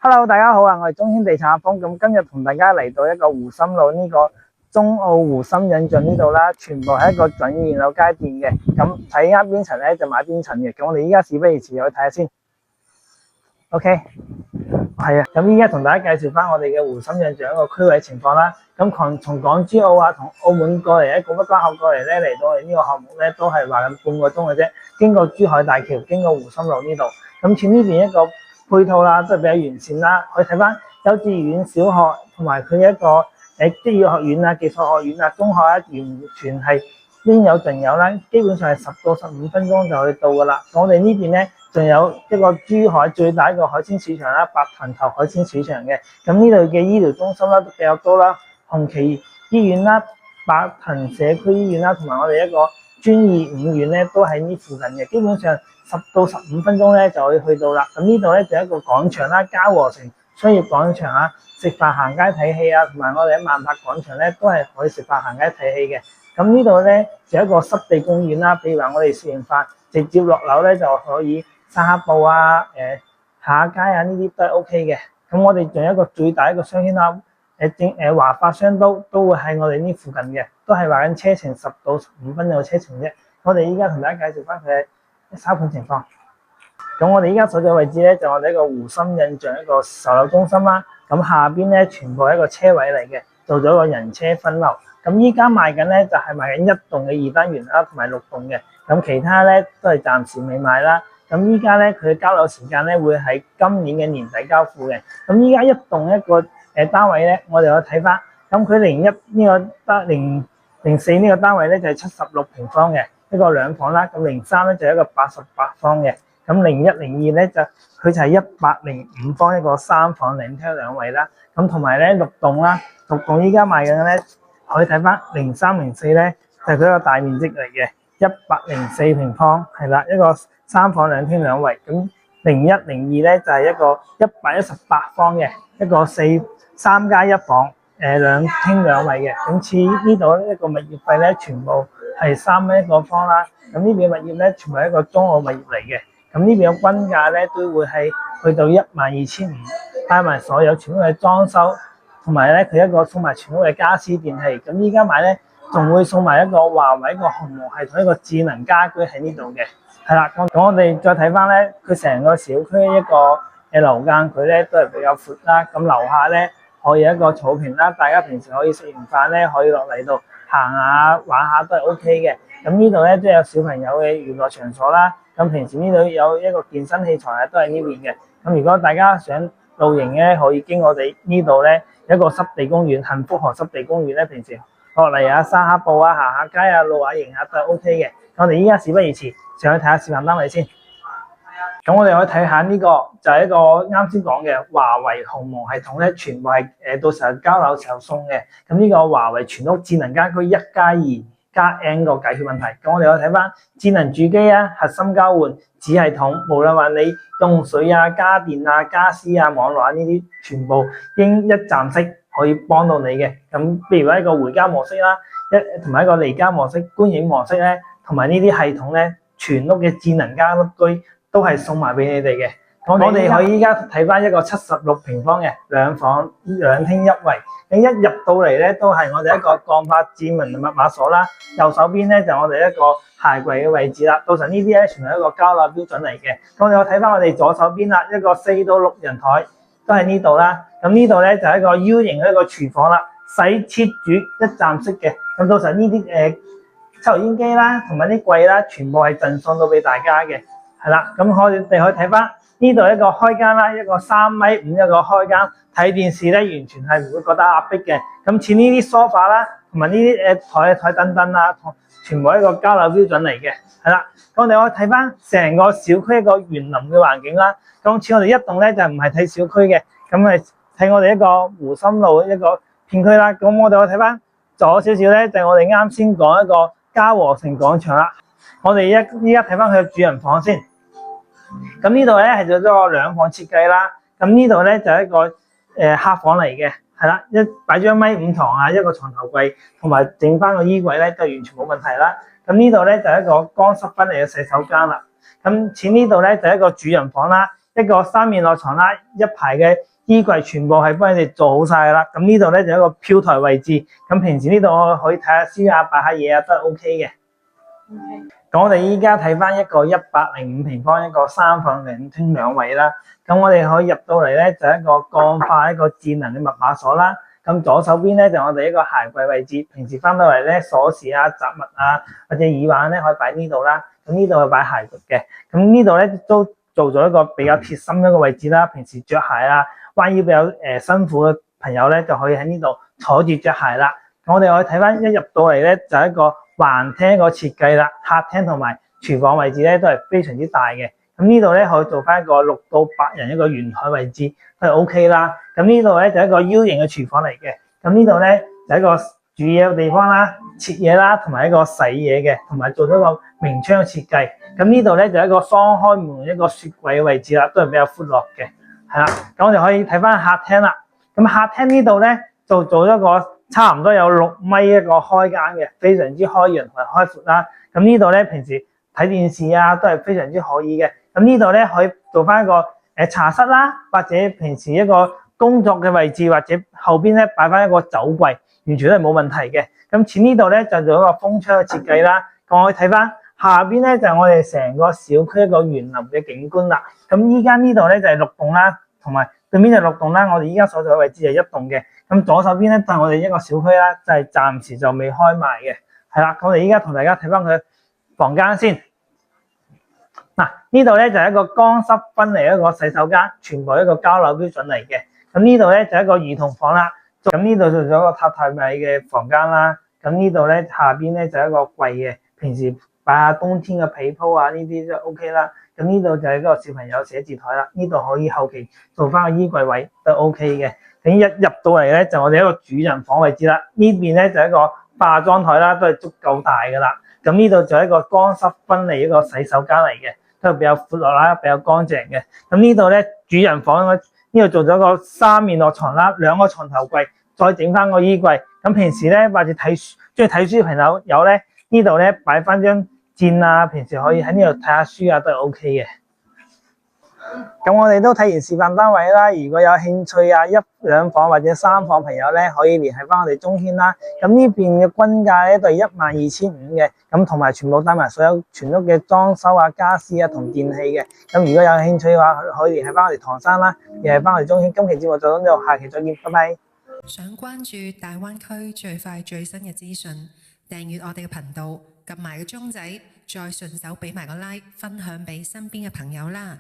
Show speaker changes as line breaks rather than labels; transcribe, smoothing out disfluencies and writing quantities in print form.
Hello，大家好啊！我係中興地產阿峰，咁今日同大家嚟到一個湖心路呢個中澳湖心引進呢度啦，全部係一個準現樓階段嘅。咁睇啱邊層咧就買邊層嘅。咁我哋依家事不宜遲，去睇下先。OK，係啊。咁依家同大家介紹翻我哋嘅湖心引進一個區位情況啦。咁從港珠澳啊同澳門過嚟咧，過北關口過嚟咧，嚟到我哋呢個項目咧都係話緊半個鐘嘅啫。經過珠海大橋，經過湖心路呢度，咁似呢邊一個配套啦，都係比較完善啦。可以睇翻幼稚園、小學同埋佢一個職業學院啊、技術學院啊、中學啊，完全係應有盡有啦。基本上係10到15分鐘就可以到噶啦。我哋呢邊咧仲有一個珠海最大一個海鮮市場啦，白藤頭海鮮市場嘅。咁呢度嘅醫療中心啦都比較多啦，紅旗醫院啦、白藤社區醫院啦，同埋我哋一個專二五院咧都喺呢附近嘅。基本上10到15分鐘咧就可以去到啦。咁呢度咧就一個廣場啦，嘉禾城商業廣場啊，食飯行街睇戲啊，同埋我哋喺萬柏廣場咧都係可以食飯行街睇戲嘅。咁呢度咧就一個濕地公園啦，譬如話我哋食完飯直接落樓咧就可以散下步啊，行下街啊，呢啲都係 OK 嘅。咁我哋仲有一個最大一個商圈啦，華發商都會喺我哋呢附近嘅，都係話緊車程10到15分鐘嘅車程啫。我哋依家同大家介紹翻佢嘅沙盤情況。咁我哋依家所在位置咧就我哋一個湖心引進一個售樓中心啦。咁下邊咧全部係一個車位嚟嘅，做咗個人車分流。咁依家賣緊咧就係賣緊1棟嘅2單元啦，同埋6棟嘅。咁其他咧都係暫時未賣啦。咁依家咧佢嘅交樓時間咧會喺今年嘅年底交付嘅。咁依家一棟一個單位咧，我哋可以睇翻。咁佢01呢個04呢個單位咧就係76平方嘅一個兩房啦。咁03咧就係一個88方嘅。咁0102咧就佢就係105方一個3房2廳2衛啦。咁同埋咧6棟啦，6棟依家賣緊嘅咧可以睇翻03、04咧就係佢一個大面積嚟嘅，104平方係啦，一個3房2廳2衛。咁01、02咧就係一個118方嘅一個3+1房2廳2衛嘅。咁似呢度一個物業費咧全部係3蚊一個方啦。咁呢邊嘅物業咧全部係一個中澳物業嚟嘅。咁呢邊嘅均價咧都會係去到12500，帶埋所有全屋嘅裝修，同埋咧佢一個送埋全屋嘅家私電器。咁依家買咧仲會送埋一個華為一個鴻蒙系統一個智能家居喺呢度嘅。係啦，咁我哋再睇翻咧，佢成個小區一個樓間佢咧都係比較闊啦。咁樓下咧可以一個草坪啦，大家平時可以食完飯咧可以落嚟度行下玩下都係 OK 嘅。咁呢度咧都有小朋友嘅娛樂場所啦。咁平時呢度有一個健身器材啊，都係呢邊嘅。咁如果大家想露營咧，可以經我哋呢度咧一個濕地公園，幸福河濕地公園咧，平時落嚟啊散下步啊，行下街啊，露下營啊都係 OK 嘅。我哋依家事不宜遲，上去睇下示範單位先。咁我哋可以睇下呢個就係一個啱先講嘅華為鴻蒙系統咧，全部係到時候交樓時候送嘅。咁呢個華為全屋智能家居1+2加 N 個解決問題。咁我哋可以睇翻智能主機啊、核心交換、子系統，無論話你用水啊、家電啊、家私啊、網絡啊呢啲，全部經一站式可以幫到你嘅。咁譬如話一個回家模式啦，同埋一個離家模式、觀影模式咧，同埋呢啲系統咧，全屋嘅智能家居都係送埋俾你哋嘅。我哋可以依家睇翻一個76平方嘅2房2廳1衛。你一入到嚟咧，都係我哋一個鋼化指紋密碼鎖啦。右手邊咧就我哋一個鞋櫃嘅位置啦。到時呢啲咧全係一個交樓標準嚟嘅。咁我哋睇翻我哋左手邊啦，一個4到6人台都喺呢度啦。咁呢度咧就係一個 U 型嘅一個廚房啦，洗切煮一站式嘅。咁到時呢啲抽油煙機啦，同埋啲櫃啦，全部係贈送到俾大家嘅。係啦，咁我哋可以睇翻呢度一個開間啦，一個3.5米一個開間，睇電視咧完全係唔會覺得壓迫嘅。咁似呢啲 sofa 啦，同埋呢啲台等等啊，全部係一個交樓標準嚟嘅。係啦，咁我哋可以睇翻成個小區一個園林嘅環境啦。咁似我哋一棟咧就唔係睇小區嘅，咁係睇我哋一個湖心路一個片區啦。咁我哋可以睇翻左少少咧，就係我哋啱先講一個嘉禾城廣場啦。我哋依家睇翻佢嘅主人房先。咁呢度咧係做咗個2房設計啦。咁呢度咧就係一個客房嚟嘅，係啦，擺張1.5床啊，一個床頭櫃，同埋整翻個衣櫃咧都完全冇問題啦。咁呢度咧就係一個乾濕分離嘅洗手間啦。咁似呢度咧就係一個主人房啦，一個三面落床啦，一排嘅衣櫃全部係幫你哋做好晒噶啦。咁呢度咧就一個飄台位置，咁平時呢度我可以睇下書啊、擺下嘢啊都係 OK 嘅。咁我哋依家睇翻一個105平方一個3房2廳2衛啦。咁我哋可以入到嚟咧就一個鋼化一個智能嘅密碼鎖啦。咁左手邊咧就我哋一個鞋櫃位置，平時翻到嚟咧鎖匙啊、雜物啊或者耳環咧可以擺呢度啦。咁呢度係擺鞋櫃嘅。咁呢度咧都做咗一個比較貼心一個位置啦。平時着鞋啊、彎腰比較辛苦嘅朋友咧就可以喺呢度坐住着鞋啦。咁我哋可以睇翻一入到嚟咧就係一個橫廳個設計啦，客廳同埋廚房位置咧都係非常之大嘅。咁呢度咧可以做翻一個6到8人一個圓台位置都係 OK 啦。咁呢度咧就係一個 U 型嘅廚房嚟嘅。咁呢度咧就係一個煮嘢嘅地方啦、切嘢啦，同埋一個洗嘢嘅，同埋做咗個明窗嘅設計。咁呢度咧就係一個雙開門一個雪櫃嘅位置啦，都係比較寬落嘅。係啦，咁我哋可以睇翻客廳啦。咁客廳呢度咧就做咗個差唔多有6米一個開間嘅，非常之開揚同埋開闊啦。咁呢度咧平時睇電視啊都係非常之可以嘅。咁呢度咧可以做翻一個茶室啦，或者平時一個工作嘅位置，或者後邊咧擺翻一個酒櫃，完全都係冇問題嘅。咁前呢度咧就做一個風窗嘅設計啦。咁我哋睇翻下邊咧就係我哋成個小區一個園林嘅景觀啦。咁依家呢度咧就係6棟啦，同埋對面就6棟啦。我哋依家所在嘅位置係1棟嘅。咁左手邊咧就係我哋一個小區啦，就係暫時就未開賣嘅。係啦，我哋依家同大家睇翻佢房間先。嗱，呢度咧就係一個乾濕分離一個洗手間，全部一個交樓標準嚟嘅。咁呢度咧就係一個兒童房啦。咁呢度做咗一個榻榻米嘅房間啦。咁呢度咧下邊咧就係一個櫃嘅，平時擺下冬天嘅被鋪啊，呢啲都 OK 啦。咁呢度就係一個小朋友寫字台啦。呢度可以後期做翻個衣櫃位都 OK 嘅。咁一入到嚟咧就我哋一個主人房位置啦。呢邊咧就係一個化妝台啦，都係足夠大噶啦。咁呢度就係一個乾濕分離一個洗手間嚟嘅，都係比較闊落啦，比較乾淨嘅。咁呢度咧主人房呢度做咗個3面落床啦，2個床頭櫃，再整翻個衣櫃。咁平時咧或者中意睇書嘅朋友咧，呢度咧擺翻張墊啊，平時可以喺呢度睇下書啊，都係 OK 嘅。咁我哋都睇完示範單位啦，如果有興趣啊，1、2房或者3房朋友咧，可以聯繫翻我哋中軒啦。咁呢邊嘅均價咧都係12500嘅，咁同埋全部帶埋所有全屋嘅裝修啊、家私啊同電器嘅。咁如果有興趣嘅話，可以聯繫翻我哋唐生啦，聯繫翻我哋中軒。今期節目就到呢度，下期再見，拜拜。
想關注大灣區最快最新嘅資訊，訂閱我哋嘅頻道，撳埋個鐘仔，再順手俾埋個 like，分享俾身邊嘅朋友啦。